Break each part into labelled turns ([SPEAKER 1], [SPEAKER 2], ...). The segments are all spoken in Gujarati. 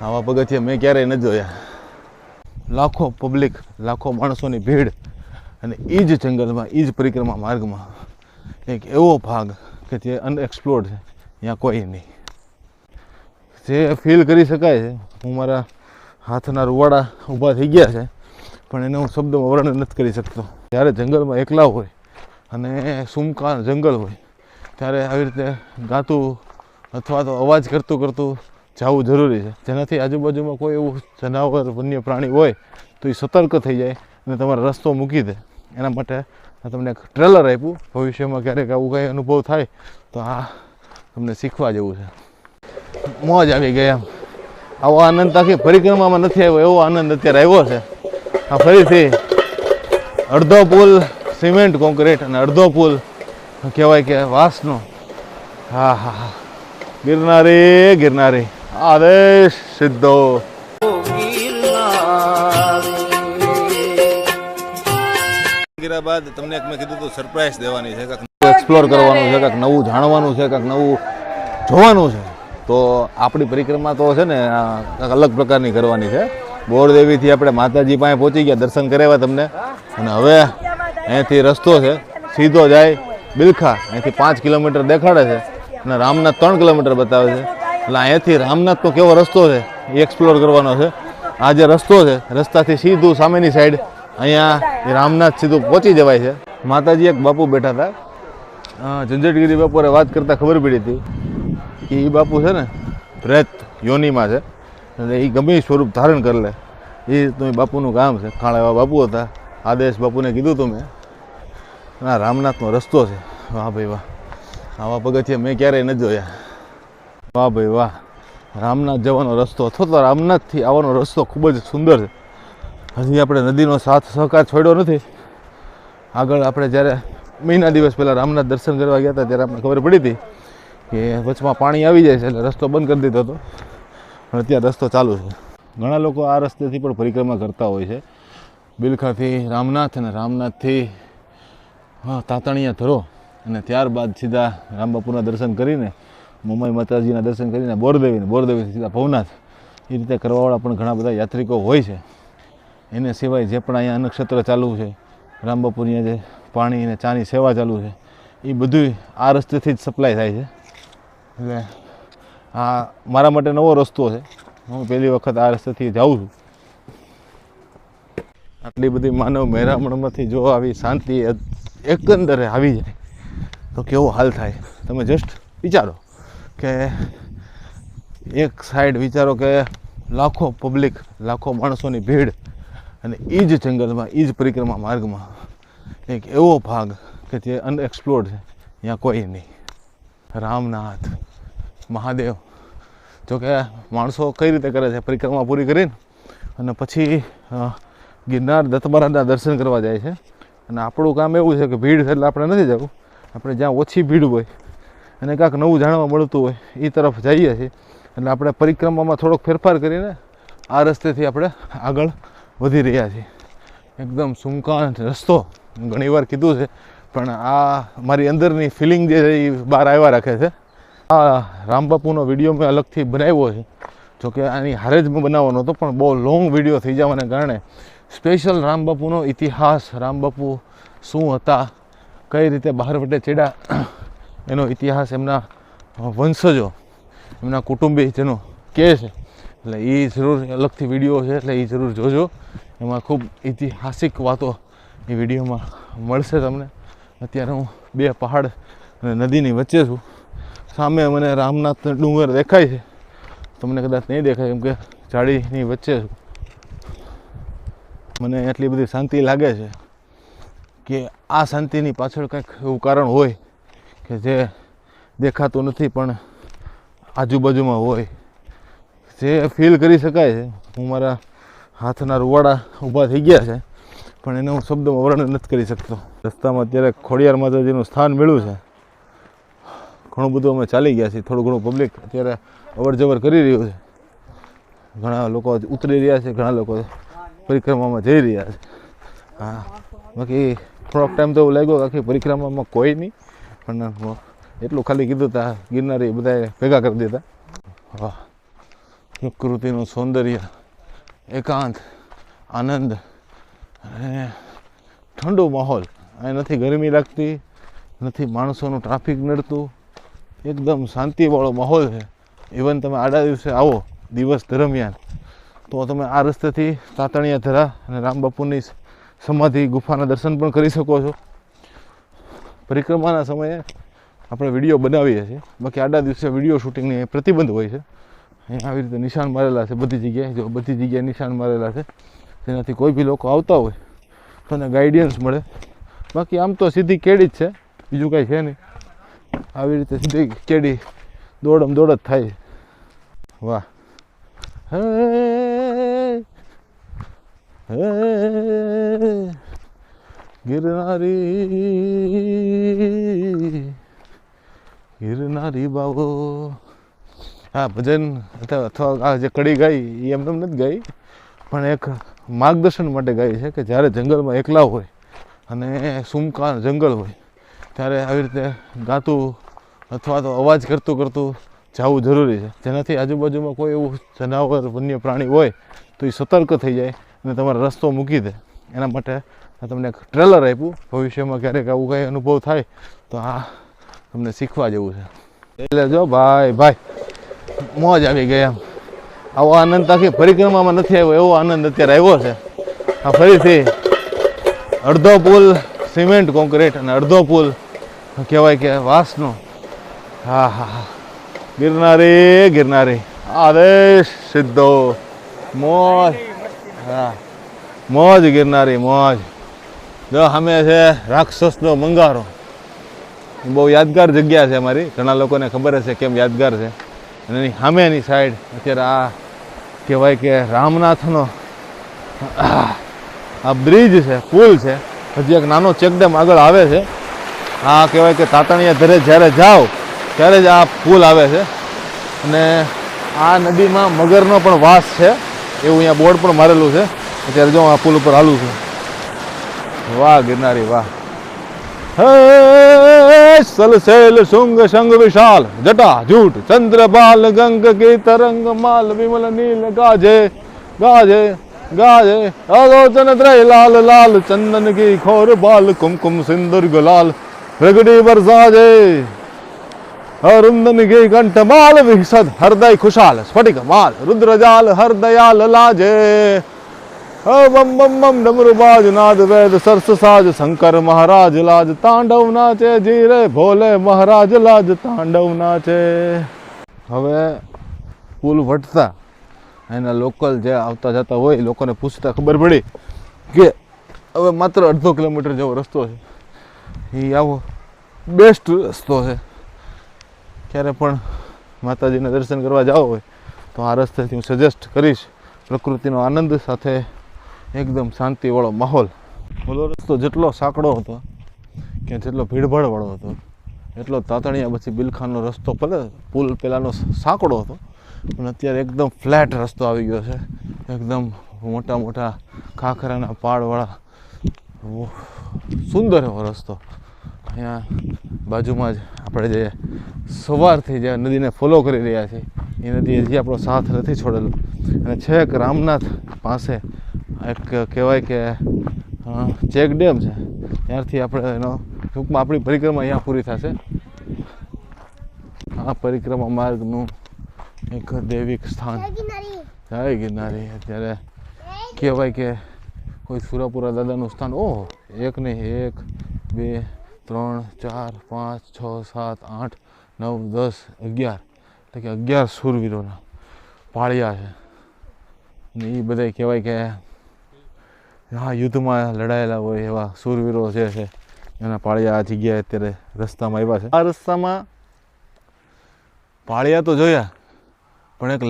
[SPEAKER 1] આવા પગથિયા મેં ક્યારેય ન જોયા. લાખો પબ્લિક, લાખો માણસોની ભીડ, અને એ જ જંગલમાં, એ જ પરિક્રમા માર્ગમાં એક એવો ભાગ કે જે અનએક્સપ્લોર્ડ છે, ત્યાં કોઈ નહીં. જે ફીલ કરી શકાય છે, હું મારા હાથના રૂવાડા ઊભા થઈ ગયા છે, પણ એને હું શબ્દમાં વર્ણન નથી કરી શકતો. જ્યારે જંગલમાં એકલા હોય અને સુમકાન જંગલ હોય ત્યારે આવી રીતે ગાતું અથવા તો અવાજ કરતું કરતું જવું જરૂરી છે, જેનાથી આજુબાજુમાં કોઈ એવું જનાવર, વન્ય પ્રાણી હોય તો એ સતર્ક થઈ જાય અને તમારો રસ્તો મૂકી દે. એના માટે તમને એક ટ્રેલર આપ્યું. ભવિષ્યમાં ક્યારેક આવું કંઈ અનુભવ થાય તો આ તમને શીખવા જેવું છે. મોજ આવી ગઈ. આવો આનંદ આખી પરિક્રમામાં નથી આવ્યો એવો આનંદ અત્યારે આવ્યો છે. આ ફરીથી અડધો પુલ સિમેન્ટ કોન્ક્રીટ અને અડધો પુલ કહેવાય કે વાંસનો. હા હા હા, ગિરનારી ગિરનારી આદેશ સિદ્ધો. બાદ તમને એક મેં કીધું હતું સરપ્રાઈઝ દેવાની છે, કાંઈક એક્સપ્લોર કરવાનું છે, કાંઈક નવું જાણવાનું છે, કાંઈક નવું જોવાનું છે. તો આપણી પરિક્રમા તો છે ને કાંઈક અલગ પ્રકારની કરવાની છે. બોરદેવીથી આપણે માતાજી પાસે પહોંચી ગયા, દર્શન કરાવ્યા તમને, અને હવે અહીંયાથી રસ્તો છે સીધો જાય બિલખા. અહીંથી 5 કિલોમીટર દેખાડે છે અને રામનાથ 3 કિલોમીટર બતાવે છે. એટલે અહીંયાથી રામનાથનો કેવો રસ્તો છે એ એક્સપ્લોર કરવાનો છે. આ જે રસ્તો છે, રસ્તાથી સીધું સામેની સાઈડ અહીંયા રામનાથ સીધું પહોંચી જવાય છે. માતાજી એક બાપુ બેઠા હતા, ઝંઝટગીરી બાપુરે વાત કરતાં ખબર પડી હતી કે એ બાપુ છે ને પ્રેત યોનીમાં છે, એટલે એ ગમે સ્વરૂપ ધારણ કરી લે. એ રીતનું એ બાપુનું કામ છે. કાળા એવા બાપુ હતા. આદેશ બાપુને કીધું હતું મેં, આ રામનાથનો રસ્તો છે. વાહ ભાઈ વાહ, આવા પગથિયા મેં ક્યારેય ન જોયા. વાહ ભાઈ વાહ, રામનાથ જવાનો રસ્તો અથવા તો રામનાથથી આવવાનો રસ્તો ખૂબ જ સુંદર છે. હજી આપણે નદીનો સાથ સહકાર છોડ્યો નથી. આગળ આપણે જ્યારે મહિના દિવસ પહેલાં રામનાથ દર્શન કરવા ગયા હતા ત્યારે આપણે ખબર પડી હતી કે વચમાં પાણી આવી જાય છે, એટલે રસ્તો બંધ કરી દીધો હતો. પણ અત્યારે રસ્તો ચાલુ છે. ઘણા લોકો આ રસ્તેથી પણ પરિક્રમા કરતા હોય છે. બિલખાથી રામનાથ અને રામનાથથી તાતણિયા ધરો અને ત્યારબાદ સીધા રામબાપુના દર્શન કરીને, મોમાઈ માતાજીના દર્શન કરીને બોરદેવીથી સીધા ભવનાથ, એ રીતે કરવાવાળા પણ ઘણા બધા યાત્રિકો હોય છે. એને સિવાય જે પણ અહીંયા નક્ષત્ર ચાલુ છે, રામબાપુની જે પાણી અને ચાની સેવા ચાલુ છે, એ બધું આ રસ્તેથી જ સપ્લાય થાય છે. એટલે આ મારા માટે નવો રસ્તો છે. હું પહેલી વખત આ રસ્તેથી જાઉં છું. આટલી બધી માનવ મહેરામણમાંથી જો આવી શાંતિ એકંદરે આવી જાય તો કેવો હાલ થાય. તમે જસ્ટ વિચારો કે એક સાઈડ વિચારો કે લાખો પબ્લિક, લાખો માણસોની ભીડ, અને એ જ જંગલમાં, એ જ પરિક્રમા માર્ગમાં એક એવો ભાગ કે જે અનએક્સપ્લોર્ડ છે, ત્યાં કોઈ નહીં. રામનાથ, મહાદેવ. જોકે માણસો કઈ રીતે કરે છે, પરિક્રમા પૂરી કરીને અને પછી ગિરનાર દત્તમારાના દર્શન કરવા જાય છે. અને આપણું કામ એવું છે કે ભીડ છે એટલે આપણે નથી જવું. આપણે જ્યાં ઓછી ભીડ હોય અને કાંઈક નવું જાણવા મળતું હોય એ તરફ જઈએ છીએ. એટલે આપણે પરિક્રમામાં થોડોક ફેરફાર કરીને આ રસ્તેથી આપણે આગળ વધી રહ્યા છીએ. એકદમ સુમકાન રસ્તો, ઘણીવાર કીધું છે, પણ આ મારી અંદરની ફિલિંગ જે છે એ બહાર આવ્યા રાખે છે. આ રામબાપુનો વિડીયો મેં અલગથી બનાવ્યો છે. જોકે આની હારે જ મેં બનાવવાનો હતો, પણ બહુ લોંગ વિડીયો થઈ જવાને કારણે સ્પેશિયલ રામબાપુનો ઇતિહાસ, રામબાપુ શું હતા, કઈ રીતે બહાર વટે ચડ્યા, એનો ઇતિહાસ, એમના વંશજો, એમના કુટુંબીજનો કહે છે. એટલે એ જરૂર અલગથી વિડીયો છે, એટલે એ જરૂર જોજો. એમાં ખૂબ ઐતિહાસિક વાતો એ વિડીયોમાં મળશે તમને. અત્યારે હું 2 પહાડ અને નદીની વચ્ચે છું. સામે મને રામનાથ ડુંગર દેખાય છે, તમને કદાચ નહીં દેખાય કેમ કે ઝાડીની વચ્ચે છું. મને એટલી બધી શાંતિ લાગે છે કે આ શાંતિની પાછળ કંઈક એવું કારણ હોય કે જે દેખાતું નથી પણ આજુબાજુમાં હોય. જે ફીલ કરી શકાય છે. હું મારા હાથના રૂવાડા ઊભા થઈ ગયા છે, પણ એને હું શબ્દમાં વર્ણન નથી કરી શકતો. રસ્તામાં અત્યારે ખોડિયાર માતાજીનું સ્થાન મળ્યું છે. ઘણું બધું અમે ચાલી ગયા છીએ. થોડું ઘણું પબ્લિક અત્યારે અવર જવર કરી રહ્યું છે. ઘણા લોકો ઉતરી રહ્યા છે, ઘણા લોકો પરિક્રમામાં જઈ રહ્યા છે. હા, બાકી થોડોક ટાઈમ તો એવું લાગ્યો કે આખી પરિક્રમામાં કોઈ નહીં, પણ એટલું ખાલી કીધું હતા ગિરનારી બધાએ ભેગા કરી દીધા. વાહ, પ્રકૃતિનું સૌંદર્ય, એકાંત, આનંદ અને ઠંડુ માહોલ. અહીં નથી ગરમી લાગતી, નથી માણસોનું ટ્રાફિક નડતું, એકદમ શાંતિવાળો માહોલ છે. ઇવન તમે આડા દિવસે આવો દિવસ દરમિયાન તો તમે આ રસ્તેથી તાતણિયા ધરા અને રામબાપુની સમાધિ ગુફાના દર્શન પણ કરી શકો છો. પરિક્રમાના સમયે આપણે વિડીયો બનાવીએ છીએ, બાકી આડા દિવસે વિડીયો શૂટિંગની પ્રતિબંધ હોય છે. અહીં આવી રીતે નિશાન મારેલા છે બધી જગ્યાએ, જો બધી જગ્યાએ નિશાન મારેલા છે, જેનાથી કોઈ બી લોકો આવતા હોય તો એને ગાઈડન્સ મળે. બાકી આમ તો સીધી કેડી જ છે, બીજું કાંઈ છે નહીં. આવી રીતે સીધી કેડી દોડમ દોડ જ થાય છે. વાહ, હે ગિરનારી બાવો. હા, ભજન અથવા આ જે કડી ગાઈ એ એમને નથી ગાઈ, પણ એક માર્ગદર્શન માટે ગાઈ છે કે જ્યારે જંગલમાં એકલા હોય અને સુમકાન જંગલ હોય ત્યારે આવી રીતે ગાતું અથવા તો અવાજ કરતું કરતું જવું જરૂરી છે, જેનાથી આજુબાજુમાં કોઈ એવું જનાવર વન્ય પ્રાણી હોય તો એ સતર્ક થઈ જાય અને તમારો રસ્તો મૂકી દે. એના માટે તમને એક ટ્રેલર આપ્યું. ભવિષ્યમાં ક્યારેક આવું કંઈ અનુભવ થાય તો આ તમને શીખવા જેવું છે. એટલે જો ભાઈ ભાઈ મોજ આવી ગઈ. એમ આવો આનંદ આખી પરિક્રમામાં નથી આવ્યો એવો આનંદ અત્યારે આવ્યો છે. આ ફરીથી અડધો પુલ સિમેન્ટ કોન્ક્રીટ અને અડધો પુલ કહેવાય કે વાંસનો. હા હા હા, ગિરનારી ગિરનારી આદેશ સીધો મોજ. હા, મોજ ગિરનારી મોજ. જો સામે છે રાક્ષસનો મંગારો. બહુ યાદગાર જગ્યા છે અમારી, ઘણા લોકોને ખબર હશે કેમ યાદગાર છે. અને એની સામેની સાઈડ અત્યારે આ કહેવાય કે રામનાથનો આ બ્રિજ છે, પુલ છે. હજી એક નાનો ચેકડેમ આગળ આવે છે. આ કહેવાય કે તાતણિયા ધરે જ્યારે જાઓ ત્યારે જ આ પુલ આવે છે. અને આ નદીમાં મગરનો પણ વાસ છે એવું અહીંયા બોર્ડ પણ મારેલું છે. અત્યારે જો આ પુલ ઉપર હાલું છું. વાહ ગિરનારી વાહ. હે સલસેલ શુંગ સંગ વિશાલ જટા જૂટ ચંદ્રબાલ ગંગ કી તરંગ માલ વિમલ નીલ ગાજે ગાજે ગાજે અલોચન ત્રય લાલ લાલ ચંદન કી ખોર બાલ કુમકુમ સિંદુર ગુલાલ પ્રગટી વરસાજે અરુંદન કી કંઠ માલ વિહસદ હૃદય ખુશાલ સ્ફટિક માલ રુદ્રજાલ હરદયાલ લાજે બમ બમ બમ ડમરુબાજ નાદ વેદ સરસ સાજ શંકર મહારાજ લાજ તાંડવ નાચે જીરે ભોલે મહારાજ લાજ તાંડવ નાચે. હવે પુલ વટતા એના લોકલ જે આવતા જતા હોય લોકોને પૂછતા ખબર પડી કે હવે માત્ર અડધો કિલોમીટર જેવો રસ્તો છે. એ આવો બેસ્ટ રસ્તો છે. ક્યારે પણ માતાજીના દર્શન કરવા જાઓ હોય તો આ રસ્તેથી હું સજેસ્ટ કરીશ. પ્રકૃતિનો આનંદ સાથે એકદમ શાંતિવાળો માહોલ. ઓલો રસ્તો જેટલો સાંકડો હતો કે જેટલો ભીડભાડવાળો હતો એટલો તાતણિયા પછી બિલખાનો રસ્તો ભલે પુલ પહેલાંનો સાંકડો હતો પણ અત્યારે એકદમ ફ્લેટ રસ્તો આવી ગયો છે. એકદમ મોટા મોટા ખાખરાના પાડવાળા સુંદર એવો રસ્તો. અહીંયા બાજુમાં જ આપણે જે સવારથી જે નદીને ફોલો કરી રહ્યા છીએ એ નદી હજી આપણો સાથ નથી છોડેલો. અને છેક રામનાથ પાસે એક કહેવાય કે ચેક ડેમ છે, ત્યારથી આપણે એનો ટૂંકમાં આપણી પરિક્રમા અહીંયા પૂરી થશે. આ પરિક્રમા માર્ગનું એક દૈવિક સ્થાન જય ગિરનારી. અત્યારે કહેવાય કે કોઈ સુરાપુરા દાદાનું સ્થાન. ઓહો, એક નહીં 1 2 3 4 5 6 7 8 9 10 11 એટલે કે 11 શૂરવીરોના પાળિયા છે. અને એ બધા કહેવાય કે હા યુદ્ધમાં લડાયેલા હોય એવા શૂરવીરો જે છે એના પાળિયા આ જગ્યાએ અત્યારે રસ્તામાં આવ્યા છે. આ રસ્તામાં પાળિયા તો જોયા પણ એક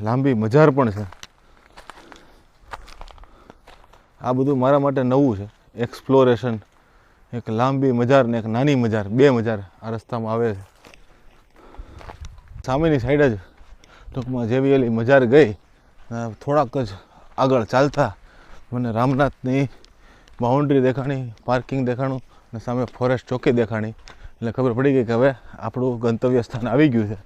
[SPEAKER 1] લાંબી મજાર પણ છે. આ બધું મારા માટે નવું છે, એક્સપ્લોરેશન. એક લાંબી મજાર ને એક નાની મજાર, 2 મજાર આ રસ્તામાં આવે છે. સામેની સાઈડ જ ટૂંકમાં જેવી એલી મજાર ગઈ થોડાક જ આગળ ચાલતા મને રામનાથની બાઉન્ડ્રી દેખાણી, પાર્કિંગ દેખાણું અને સામે ફોરેસ્ટ ચોકી દેખાણી. એટલે ખબર પડી ગઈ કે હવે આપણું ગંતવ્ય સ્થાન આવી ગયું છે.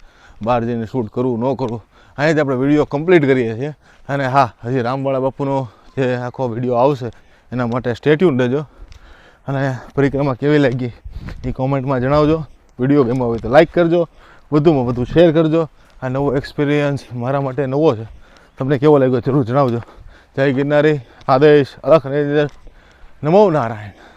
[SPEAKER 1] બહાર જઈને શૂટ કરવું ન કરવું અહીંયાથી આપણે વિડીયો કમ્પ્લીટ કરીએ છીએ. અને હા, હજી રામવાળા બાપુનો જે આખો વિડીયો આવશે એના માટે સ્ટે ટ્યુન રહેજો. અને પરિક્રમા કેવી લાગી એ કોમેન્ટમાં જણાવજો. વિડીયો ગમ્યો હોય તો લાઈક કરજો, વધુમાં વધુ શેર કરજો. આ નવો એક્સપિરિયન્સ મારા માટે નવો છે, તમને કેવો લાગ્યો જરૂર જણાવજો. જય ગિરનારી, આદેશ, અલખ, નમો નારાયણ.